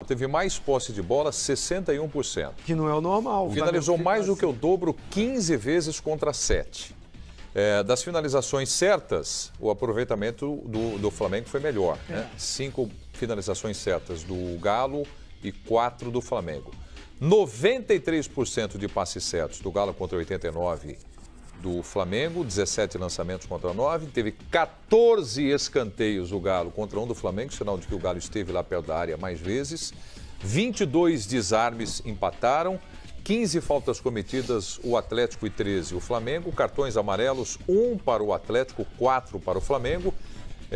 teve mais posse de bola, 61%. Que não é o normal. Finalizou mais do que o dobro, 15 vezes contra 7. Das finalizações certas, o aproveitamento do Flamengo foi melhor. Né? 5 finalizações certas do Galo e 4 do Flamengo. 93% de passes certos do Galo contra 89% do Flamengo, 17 lançamentos contra 9, teve 14 escanteios do Galo contra 1 do Flamengo, sinal de que o Galo esteve lá perto da área mais vezes, 22 desarmes empataram, 15 faltas cometidas o Atlético e 13 o Flamengo, cartões amarelos, 1 para o Atlético, 4 para o Flamengo.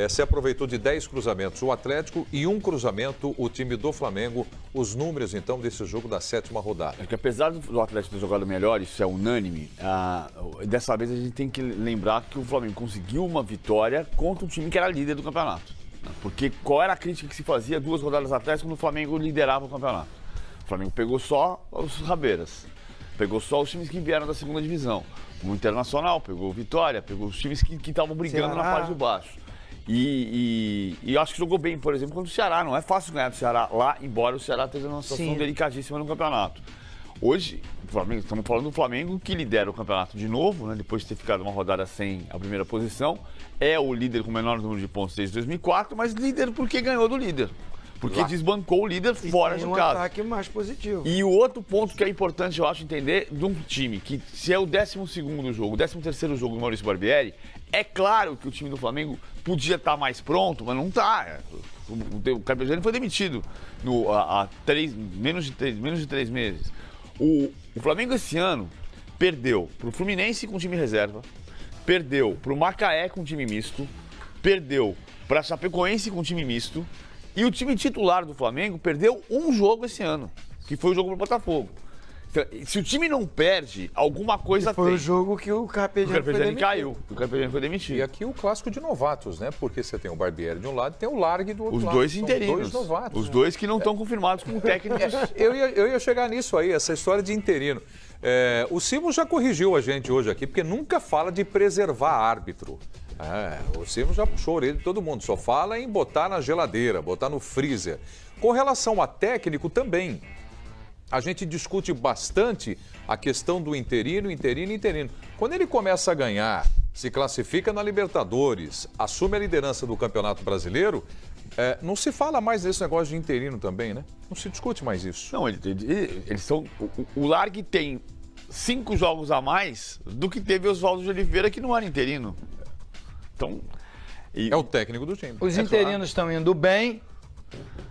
Se aproveitou de 10 cruzamentos o Atlético e 1 cruzamento o time do Flamengo. Os números, então, desse jogo da 7ª rodada. É que apesar do Atlético ter jogado melhor, isso é unânime, dessa vez a gente tem que lembrar que o Flamengo conseguiu uma vitória contra um time que era líder do campeonato. Porque qual era a crítica que se fazia 2 rodadas atrás quando o Flamengo liderava o campeonato? O Flamengo pegou só os rabeiras, pegou só os times que vieram da 2ª divisão. O Internacional pegou o Vitória, pegou os times que estavam brigando na parte de baixo. E eu acho que jogou bem, por exemplo, contra o Ceará. Não é fácil ganhar do Ceará lá, embora o Ceará esteja numa situação delicadíssima no campeonato. Hoje, estamos falando do Flamengo, que lidera o campeonato de novo, né, depois de ter ficado uma rodada sem a primeira posição. É o líder com o menor número de pontos desde 2004, mas líder porque ganhou do líder. Porque desbancou o líder fora de casa. Tem um ataque mais positivo. E o outro ponto que é importante, eu acho, entender de um time que, se é o 12º jogo, o 13º jogo do Maurício Barbieri, é claro que o time do Flamengo podia estar mais pronto, mas não está. O Carpegiani foi demitido há menos de 3 meses. O Flamengo esse ano perdeu para o Fluminense com time reserva, perdeu para o Macaé com time misto, perdeu para a Chapecoense com time misto, e o time titular do Flamengo perdeu um jogo esse ano, que foi o jogo pro Botafogo. Então, se o time não perde, alguma coisa foi tem. O jogo que o Carpegiani caiu, o Carpegiani foi demitido. E aqui o clássico de novatos, né? Porque você tem o Barbieri de um lado e tem o Largue do outro Os lado. dois interinos. São 2 novatos. Os dois que não estão confirmados como técnicos. Eu ia chegar nisso aí, essa história de interino. O Simon já corrigiu a gente hoje aqui, porque nunca fala de preservar árbitro. O Simon já puxou a orelha de todo mundo, só fala em botar na geladeira, botar no freezer. Com relação a técnico também, a gente discute bastante a questão do interino. Quando ele começa a ganhar, se classifica na Libertadores, assume a liderança do Campeonato Brasileiro, não se fala mais desse negócio de interino também, né? Não se discute mais isso. Não, eles são... O Largue tem 5 jogos a mais do que teve Oswaldo de Oliveira, que não era interino. Então, é o técnico do time. Os interinos estão indo bem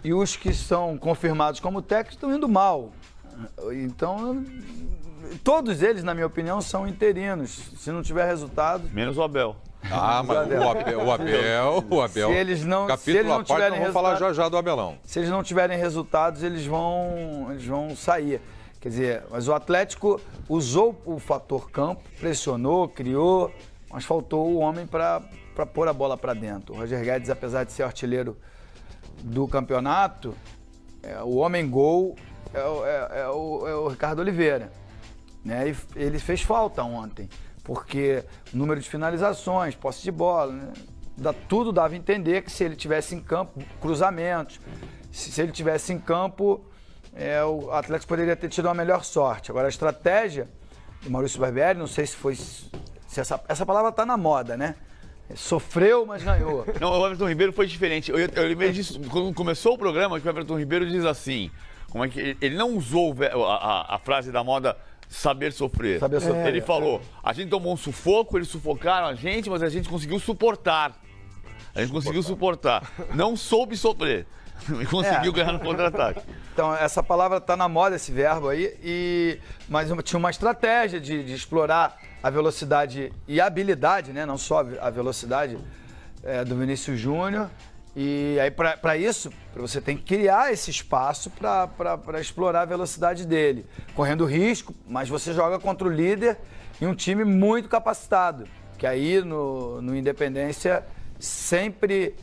e os que são confirmados como técnicos estão indo mal. Então, todos eles, na minha opinião, são interinos. Se não tiver resultado... Menos o Abel. Mas o Abel... Se eles não, capítulo à parte, vamos falar já do Abelão. Se eles não tiverem resultados, eles vão sair. Quer dizer, mas o Atlético usou o fator campo, pressionou, criou, mas faltou o homem para pôr a bola para dentro. O Roger Guedes, apesar de ser artilheiro do campeonato, o homem-gol é o Ricardo Oliveira. Né? E ele fez falta ontem, porque o número de finalizações, posse de bola, né? Tudo dava a entender que se ele tivesse em campo, cruzamentos, se ele tivesse em campo, o Atlético poderia ter tido uma melhor sorte. Agora, a estratégia do Maurício Barbieri, não sei se foi... essa palavra está na moda, né? Sofreu, mas ganhou. Não, o Everton Ribeiro foi diferente. Eu lembrei disso, quando começou o programa, que o Everton Ribeiro diz assim, como é que ele não usou a frase da moda saber sofrer. Saber sofrer. Ele falou, a gente tomou um sufoco, eles sufocaram a gente, mas a gente conseguiu suportar. A gente conseguiu suportar. Não soube sofrer. E conseguiu ganhar no contra-ataque. Então, essa palavra está na moda, esse verbo aí, mas tinha uma estratégia de explorar a velocidade e a habilidade, né? Não só a velocidade do Vinícius Júnior. E aí, para isso, você tem que criar esse espaço para explorar a velocidade dele. Correndo risco, mas você joga contra o líder e um time muito capacitado. Que aí, no Independência, sempre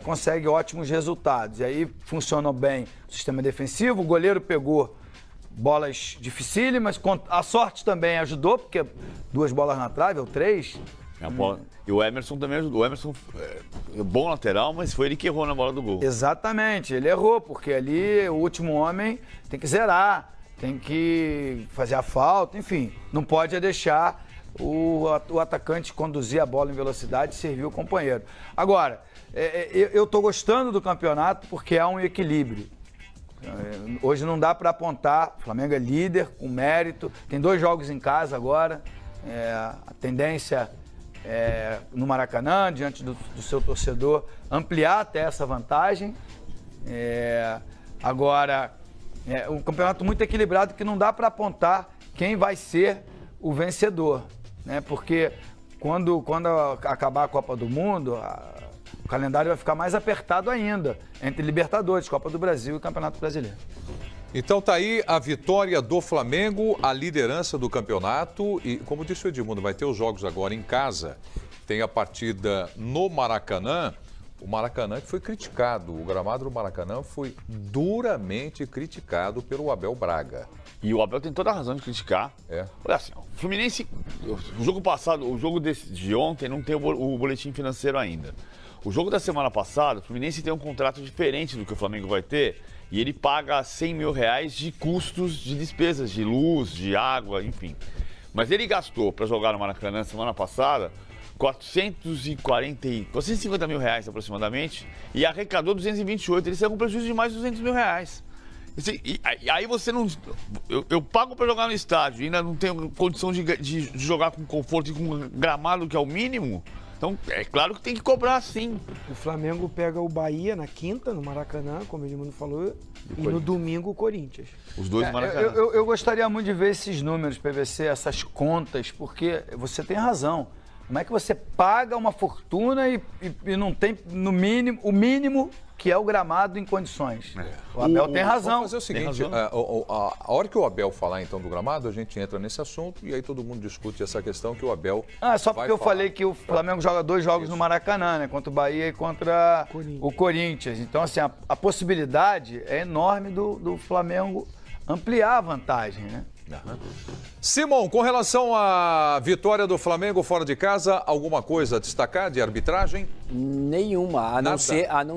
consegue ótimos resultados. E aí, funcionou bem o sistema defensivo, o goleiro pegou bolas dificílimas, a sorte também ajudou, porque 2 bolas na trave, ou 3, A bola... E o Emerson também ajudou. O Emerson é bom lateral, mas foi ele que errou na bola do gol. Exatamente, ele errou, porque ali o último homem tem que zerar, tem que fazer a falta, enfim. Não pode deixar o atacante conduzir a bola em velocidade e servir o companheiro. Agora, eu estou gostando do campeonato porque há um equilíbrio. Hoje não dá para apontar, o Flamengo é líder, com mérito, tem 2 jogos em casa agora, a tendência no Maracanã, diante do seu torcedor, ampliar até essa vantagem. Agora, um campeonato muito equilibrado que não dá para apontar quem vai ser o vencedor, né? Porque quando acabar a Copa do Mundo, o calendário vai ficar mais apertado ainda, entre Libertadores, Copa do Brasil e Campeonato Brasileiro. Então tá aí a vitória do Flamengo, a liderança do campeonato e, como disse o Edmundo, vai ter os jogos agora em casa. Tem a partida no Maracanã. O Maracanã que foi criticado, o gramado do Maracanã foi duramente criticado pelo Abel Braga. E o Abel tem toda a razão de criticar. Olha assim, o Fluminense, o jogo passado, o jogo de ontem não tem o boletim financeiro ainda. O jogo da semana passada, o Fluminense tem um contrato diferente do que o Flamengo vai ter e ele paga 100 mil reais de custos de despesas, de luz, de água, enfim. Mas ele gastou para jogar no Maracanã semana passada 450 mil reais aproximadamente e arrecadou 228. Ele saiu com prejuízo de mais de 200 mil reais. E aí você não... Eu pago para jogar no estádio e ainda não tenho condição de jogar com conforto e com gramado que é o mínimo. Então, é claro que tem que cobrar, sim. O Flamengo pega o Bahia na quinta, no Maracanã, como o Edmundo falou, e no domingo o Corinthians. Os dois no Maracanã. Eu gostaria muito de ver esses números, PVC, essas contas, porque você tem razão. Como é que você paga uma fortuna e não tem no mínimo, o mínimo que é o gramado em condições? O Abel tem razão. Vamos fazer o seguinte, a hora que o Abel falar então do gramado, a gente entra nesse assunto e aí todo mundo discute essa questão que o Abel só porque eu falei que o Flamengo joga 2 jogos no Maracanã, né? Contra o Bahia e contra o Corinthians. Então, assim, a possibilidade é enorme do Flamengo ampliar a vantagem, né? Simon, com relação à vitória do Flamengo fora de casa, alguma coisa a destacar de arbitragem? Nenhuma, a não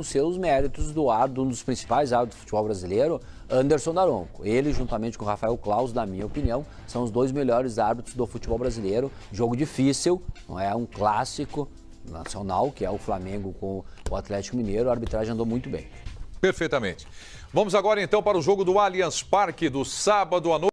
ser os méritos do árbitro, um dos principais árbitros do futebol brasileiro, Anderson Daronco. Ele, juntamente com o Rafael Claus, na minha opinião, são os 2 melhores árbitros do futebol brasileiro. Jogo difícil, não é um clássico nacional, que é o Flamengo com o Atlético Mineiro. A arbitragem andou muito bem. Perfeitamente. Vamos agora então para o jogo do Allianz Parque do sábado à noite.